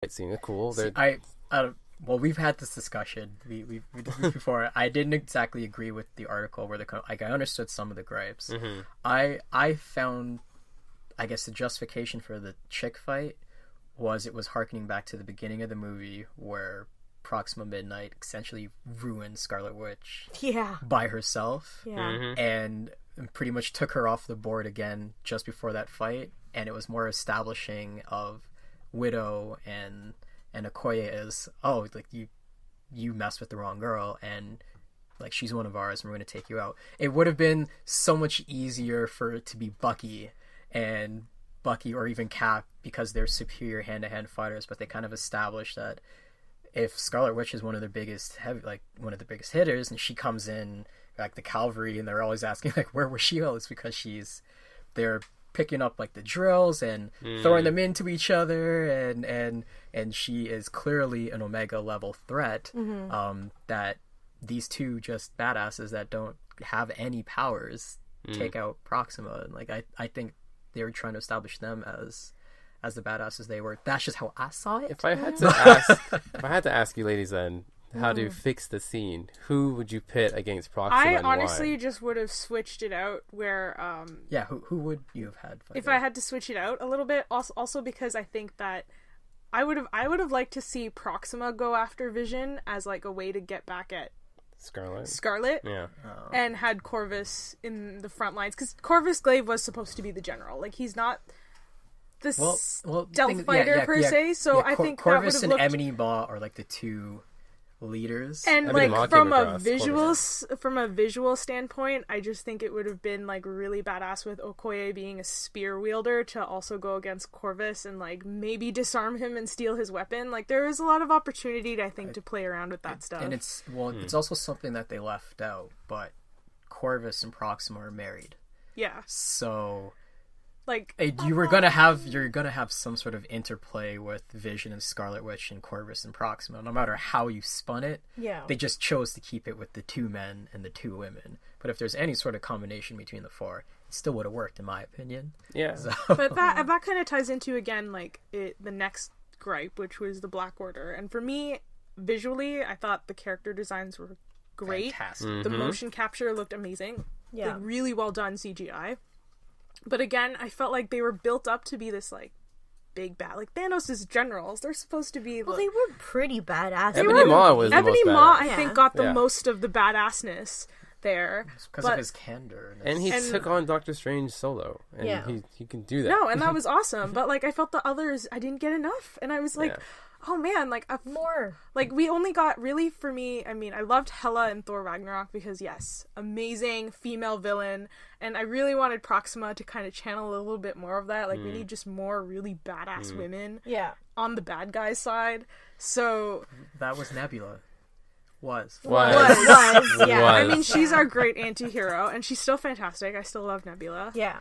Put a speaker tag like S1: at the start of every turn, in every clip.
S1: fight scene. They're cool.
S2: See, well, we've had this discussion. We did this before. I didn't exactly agree with the article where I understood some of the gripes.
S1: Mm-hmm.
S2: I found, I guess, the justification for the chick fight was it was harkening back to the beginning of the movie where Proxima Midnight essentially ruined Scarlet Witch by herself and pretty much took her off the board again just before that fight, and it was more establishing of Widow and Okoye as, oh, like you messed with the wrong girl and like she's one of ours and we're going to take you out. It would have been so much easier for it to be Bucky or even Cap because they're superior hand-to-hand fighters, but they kind of established that if Scarlet Witch is one of the biggest hitters and she comes in like the cavalry and they're always asking like where was she? It's because they're picking up like the drills and throwing them into each other and she is clearly an Omega level threat. That these two just badasses that don't have any powers take out Proxima, and like I think they were trying to establish them as the badasses they were. That's just how I saw it.
S1: If I had to ask you ladies then how to fix the scene, who would you pit against Proxima
S3: I
S1: and
S3: honestly
S1: why?
S3: just would have switched it out where
S2: who would you have had fight
S3: if I had to switch it out a little bit, also because I think that I would have liked to see Proxima go after Vision as like a way to get back at Scarlet.
S1: Yeah.
S3: And had Corvus in the front lines, because Corvus Glaive was supposed to be the general. Like, he's not the stealth fighter per se, so I think
S2: Corvus
S3: that would have
S2: and
S3: looked...
S2: Ebony Maw are like the two leaders.
S3: And
S1: Ebony Maw
S3: like from a visual standpoint, I just think it would have been like really badass with Okoye being a spear wielder to also go against Corvus and like maybe disarm him and steal his weapon. Like there is a lot of opportunity, I think, to play around with that stuff.
S2: And it's also something that they left out, but Corvus and Proxima are married.
S3: Yeah.
S2: So
S3: like
S2: you're gonna have some sort of interplay with Vision and Scarlet Witch and Corvus and Proxima. No matter how you spun it, they just chose to keep it with the two men and the two women. But if there's any sort of combination between the four, it still would have worked, in my opinion.
S1: Yeah.
S2: So.
S3: But that kind of ties into again like the next gripe, which was the Black Order. And for me, visually, I thought the character designs were great.
S2: Fantastic.
S3: The motion capture looked amazing. Yeah, like, really well done CGI. But again, I felt like they were built up to be this, like, big bad... Like, Thanos' generals, they're supposed to be...
S4: Well, they were pretty badass.
S1: Ebony Maw was the most
S3: Ebony Maw,
S1: badass.
S3: I think, got the most of the badassness there.
S2: Because of his candor.
S1: And he took on Doctor Strange solo. And he can do that.
S3: No, and that was awesome. But, like, I felt the others, I didn't get enough. And I was like... Oh man, like more. Like we only got really, for me, I mean, I loved Hela in Thor Ragnarok because yes, amazing female villain, and I really wanted Proxima to kind of channel a little bit more of that. Like we need just more really badass women on the bad guy side. So
S2: that was Nebula. Was.
S3: Yeah. I mean, she's our great anti-hero, and she's still fantastic. I still love Nebula.
S4: Yeah.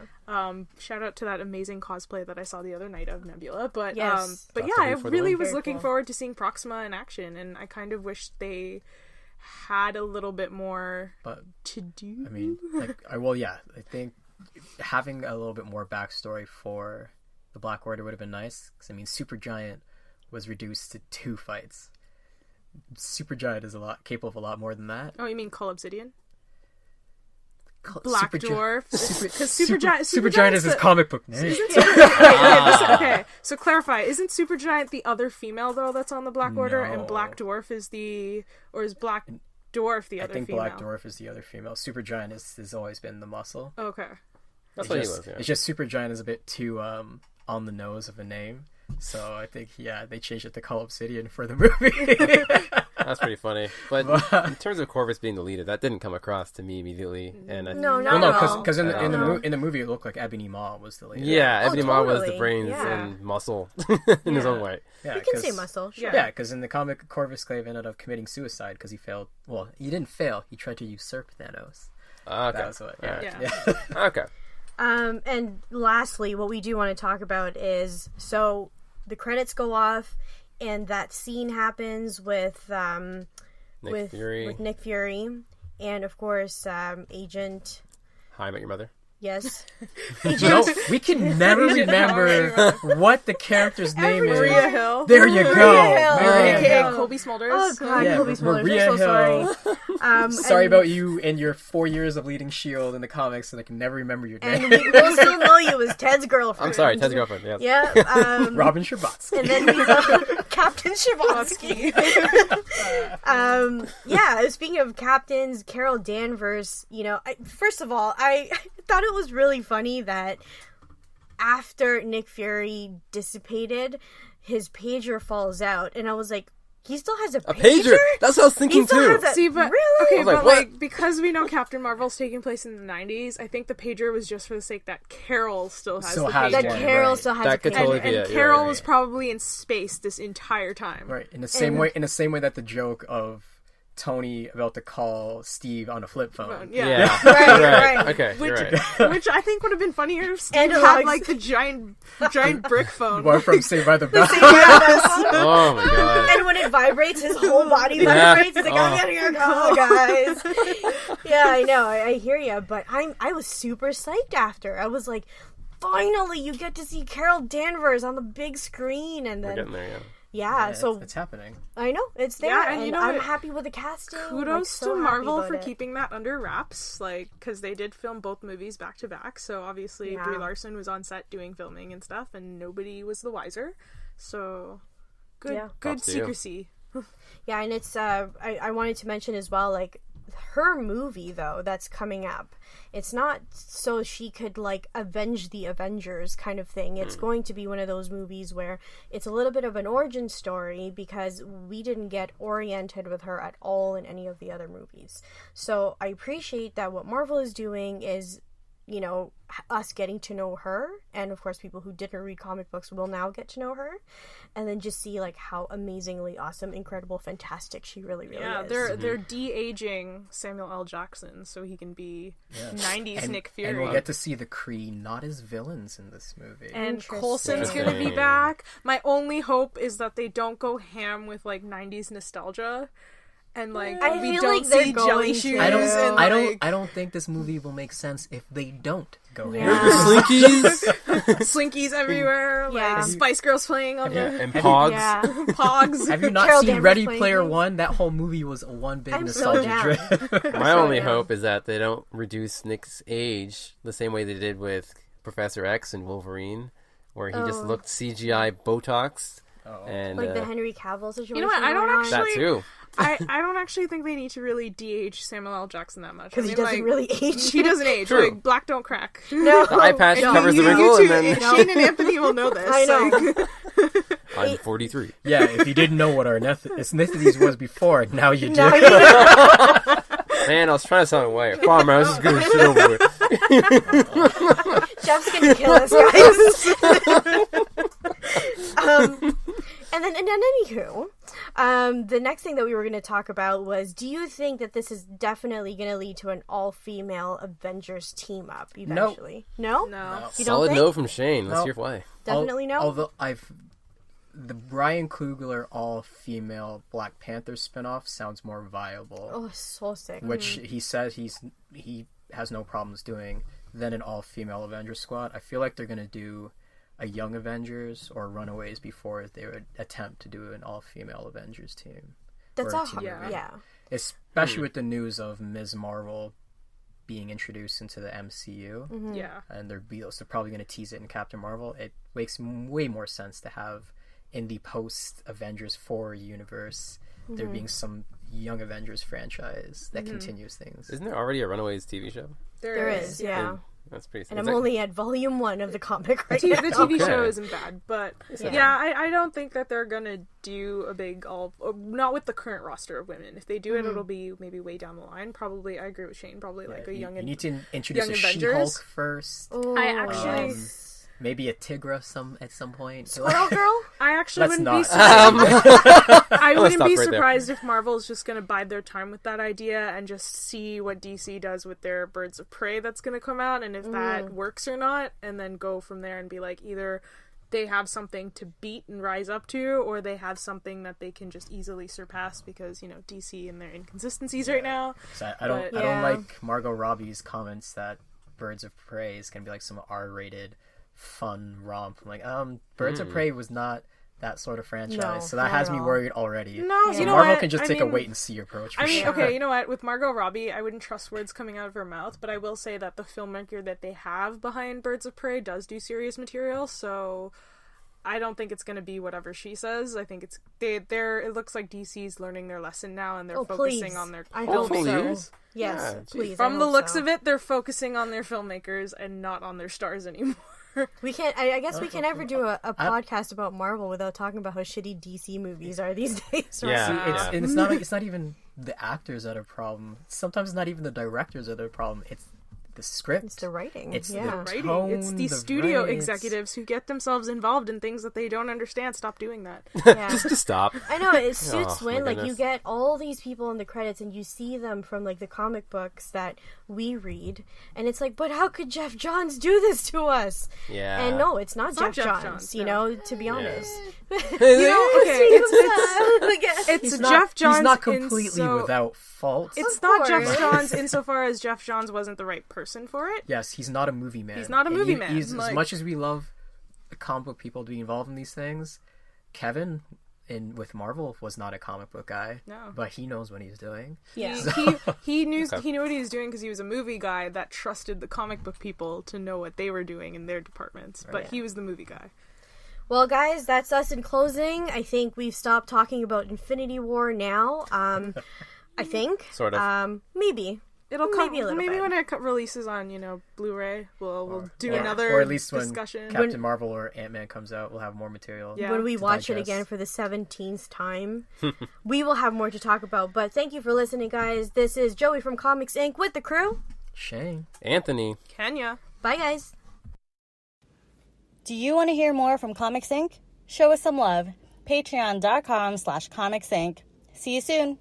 S3: Shout out to that amazing cosplay that I saw the other night of Nebula. But
S4: but
S3: yeah, I really was looking forward to seeing Proxima in action, and I kind of wish they had a little bit more to do.
S2: I mean, I think having a little bit more backstory for the Black Order would have been nice. Because I mean, Supergiant was reduced to 2 fights. Supergiant is capable of a lot more than that.
S3: Oh, you mean Cull Obsidian? Black Dwarf? Because Supergiant
S2: is his comic book name.
S3: Okay, so clarify. Isn't Supergiant the other female, though, that's on the Black Order? And Black Dwarf is Black Dwarf the other female? I think
S2: Black Dwarf is the other female. Supergiant has always been the muscle.
S3: Okay.
S1: That's what he was,
S2: It's just Supergiant is a bit too on the nose of a name. So I think, they changed it to Cull Obsidian for the movie.
S1: That's pretty funny. But in terms of Corvus being the leader, that didn't come across to me immediately. And
S2: because in the movie it looked like Ebony Maw was the leader.
S1: Yeah, Ebony Maw was the brains and muscle in his own way.
S4: Yeah, you can say muscle. Sure.
S2: Yeah, because in the comic, Corvus Glaive ended up committing suicide because he failed. Well, he didn't fail. He tried to usurp Thanos.
S1: Okay.
S2: That was what.
S1: Okay.
S4: And lastly, what we do want to talk about is, so the credits go off, and that scene happens with
S1: Nick Fury,
S4: and of course Agent.
S1: Hi, I Met Your Mother.
S4: Yes.
S2: We can never remember what the character's name is.
S3: Maria Hill.
S2: There you go.
S4: Maria
S3: AKA
S4: Hill.
S3: Colby Smulders.
S4: Oh god,
S2: Yeah,
S4: Colby Smulders.
S2: Maria
S4: I'm so sorry.
S2: Sorry about you and your 4 years of leading S.H.I.E.L.D. in the comics, and I can never remember your name.
S4: And we'll still know you as Ted's girlfriend.
S1: I'm sorry, Ted's girlfriend. Yes.
S4: Yeah.
S2: Robin Scherbatsky.
S4: And then we got Captain Scherbatsky. Speaking of captains, Carol Danvers, first of all, I thought it was really funny that after Nick Fury dissipated, his pager falls out, and I was like, he still has a pager?
S1: That's what I was thinking too.
S3: See, but
S4: really?
S3: okay,
S1: like,
S3: but
S1: what?
S3: because we know Captain Marvel's taking place in the 90s, I think the pager was just for the sake that Carol still has the pager.
S4: That
S2: one,
S4: Carol
S2: right.
S4: still has
S1: That
S4: a
S1: could
S4: pager.
S1: totally
S3: And
S1: be it.
S3: Carol
S1: You're
S3: was
S1: right.
S3: probably in space this entire time.
S2: Right. In the same way that the joke of Tony about to call Steve on a flip phone.
S3: Yeah.
S4: Right.
S1: Okay,
S3: Which,
S1: you're right.
S3: which I think would have been funnier if Steve
S4: Analogs.
S3: had like the giant brick phone.
S2: One from Saved by the Bell.
S1: Oh my god.
S4: And when it vibrates, his whole body
S1: Yeah.
S4: vibrates. He's like, I'm getting your call, guys. Yeah, I know. I hear you. But I was super psyched after. I was like, finally, you get to see Carol Danvers on the big screen. And
S1: We're
S4: then,
S1: getting there, yeah.
S4: yeah, so
S2: it's happening.
S4: I know. It's there.
S3: Yeah, and
S4: and
S3: you know
S4: I'm
S3: what?
S4: happy with the casting.
S3: Kudos
S4: so
S3: to
S4: happy
S3: Marvel
S4: about
S3: for
S4: it.
S3: keeping that under wraps, like, because they did film both movies back to back. So obviously,
S4: Yeah.
S3: Brie Larson was on set doing filming and stuff, and nobody was the wiser. So good,
S4: Yeah.
S3: good
S1: Props to you.
S3: secrecy.
S4: Yeah, and it's I wanted to mention as well, like, her movie though that's coming up, it's not so she could like avenge the Avengers kind of thing. It's going to be one of those movies where it's a little bit of an origin story, because we didn't get oriented with her at all in any of the other movies. So I appreciate that what Marvel is doing is, us getting to know her, and of course people who didn't read comic books will now get to know her, and then just see like how amazingly awesome, incredible, fantastic she really is.
S3: They're de-aging Samuel L. Jackson so he can be 90s Nick Fury.
S2: And we'll get to see the Kree not as villains in this movie.
S3: And
S4: Interesting.
S3: Coulson's gonna be back. My only hope is that they don't go ham with like 90s nostalgia, and like
S4: I
S3: we
S4: feel
S3: don't
S4: like they're
S3: see
S4: going
S3: jelly
S4: to.
S3: shoes.
S4: I
S2: I don't think this movie will make sense if they don't go
S4: Yeah.
S2: ham.
S1: Slinkies
S3: Slinkies everywhere,
S4: Yeah.
S3: like Spice Girls playing on
S1: yeah,
S3: the
S1: and pods.
S4: Yeah.
S3: pogs.
S2: Have you not
S4: Carol
S2: seen
S4: Danvers
S2: Ready
S4: playing
S2: Player
S4: things?
S2: One? That whole movie was one big
S4: I'm so
S2: nostalgia
S4: down.
S2: trip.
S1: My only
S4: down.
S1: hope is that they don't reduce Nick's age the same way they did with Professor X and Wolverine, where he just looked CGI Botox. And
S4: like the Henry Cavill situation.
S3: You know what, I don't
S4: going on.
S1: that too.
S3: I don't actually think they need to really de-age Samuel L. Jackson that much.
S4: Because he
S3: mean,
S4: doesn't
S3: like,
S4: really age.
S3: He doesn't age.
S1: True.
S3: Like, black don't crack.
S4: No.
S1: The eye patch
S3: And
S1: covers the
S3: you
S1: wrinkle,
S3: two-
S1: and then
S3: Shane and Anthony will know this.
S4: I know.
S3: Like,
S1: I'm 43.
S2: Yeah, if you didn't know what our ethnicities was before, now you do.
S4: Now you know.
S1: Man, I was trying to sound white. Farmer, I was just gonna shit over it.
S4: Jeff's gonna kill us, guys. And then anywho, the next thing that we were going to talk about was, do you think that this is definitely going to lead to an all-female Avengers team-up eventually? No?
S3: no.
S4: You don't
S1: Solid
S4: think?
S1: no from Shane. Let's
S2: No.
S1: hear why.
S4: Definitely no?
S2: Although the Ryan Coogler all-female Black Panther spinoff sounds more viable,
S4: Oh, so sick.
S2: which he says he has no problems doing, than an all-female Avengers squad. I feel like they're gonna do a Young Avengers or Runaways before they would attempt to do an all-female Avengers team.
S4: That's
S2: or a
S4: all.
S2: team movie.
S4: Yeah.
S2: Especially with the news of Ms. Marvel being introduced into the MCU.
S3: Yeah.
S2: And they're probably going to tease it in Captain Marvel. It makes way more sense to have in the post Avengers 4 universe there being some Young Avengers franchise that continues things.
S1: Isn't there already a Runaways TV show?
S4: There is, yeah.
S1: That's pretty.
S4: And I'm only at volume 1 of the comic right
S3: The
S4: now.
S3: TV show
S1: Okay.
S3: isn't bad, but
S4: Yeah.
S3: I don't think that they're gonna do a big not with the current roster of women. If they do it, it'll be maybe way down the line. Probably, I agree with Shane. Probably like a young.
S2: You need to introduce
S3: Young
S2: a
S3: Avengers.
S2: She-Hulk first.
S4: Oh,
S3: I actually-
S4: yes.
S2: Maybe a Tigra at some point.
S4: Squirrel Girl?
S3: I actually
S2: Let's
S3: wouldn't be.
S2: not.
S3: I wouldn't
S1: stop
S3: be
S1: right there.
S3: surprised if Marvel's just gonna bide their time with that idea and just see what DC does with their Birds of Prey that's gonna come out, and if that works or not, and then go from there and be like, either they have something to beat and rise up to, or they have something that they can just easily surpass, because DC and their inconsistencies right now.
S2: So I don't
S4: Yeah.
S2: like Margot Robbie's comments that Birds of Prey is gonna be like some R-rated fun romp. I'm like, Birds of Prey was not that sort of franchise, so that has me worried already.
S3: No,
S2: so
S3: you know
S2: Marvel
S3: what?
S2: can just take a wait and see approach. For sure.
S3: Okay, you know what? With Margot Robbie, I wouldn't trust words coming out of her mouth, but I will say that the filmmaker that they have behind Birds of Prey does do serious material, so I don't think it's going to be whatever she says. I think it's they're it looks like DC's learning their lesson now, and they're focusing on their filmmakers.
S4: Yes, please.
S3: From the looks of it, they're focusing on their filmmakers and not on their stars anymore.
S4: We can't. I guess we can never do a podcast about Marvel without talking about how shitty DC movies are these days. Right?
S1: Yeah,
S2: and it's not even the actors that are a problem. Sometimes it's not even the directors that are the problem. It's the script.
S4: It's the writing.
S2: It's
S4: the
S2: writing.
S3: Tone, it's the studio
S2: writing.
S3: executives who get themselves involved in things that they don't understand. Stop doing that.
S4: Yeah.
S1: Just to stop.
S4: I know, it suits when, like,
S1: goodness.
S4: you get all these people in the credits and you see them from, like, the comic books that we read, and it's like, but how could Jeff Johns do this to us?
S1: Yeah.
S4: And no, it's not Jeff Johns,
S3: Johns,
S4: you know, to be honest.
S3: It's Jeff Johns.
S2: He's not completely without fault.
S3: It's not Jeff Johns insofar as Jeff Johns wasn't the right person for it.
S2: Yes, he's not a movie man.
S3: He's not a movie man.
S2: As much as we love the comic book people to be involved in these things, Kevin with Marvel was not a comic book guy.
S3: No,
S2: but he knows what he's doing.
S3: Yeah, he knew what he was doing because he was a movie guy that trusted the comic book people to know what they were doing in their departments. But he was the movie guy.
S4: Well, guys, that's us in closing. I think we've stopped talking about Infinity War now. I think
S1: sort of.
S4: maybe.
S3: It'll come
S4: maybe a little
S3: maybe
S4: bit.
S3: when it releases on Blu-ray. We'll do another
S2: or at least when
S3: discussion.
S2: Captain Marvel or Ant-Man comes out, we'll have more material.
S3: Yeah.
S4: When we watch
S2: digest.
S4: it again for the 17th time, we will have more to talk about. But thank you for listening, guys. This is Joey from Comics Inc. with the crew.
S2: Shane.
S1: Anthony.
S3: Canya.
S4: Bye, guys.
S5: Do you want to hear more from Comics Inc? Show us some love. Patreon.com/Comics Inc. See you soon.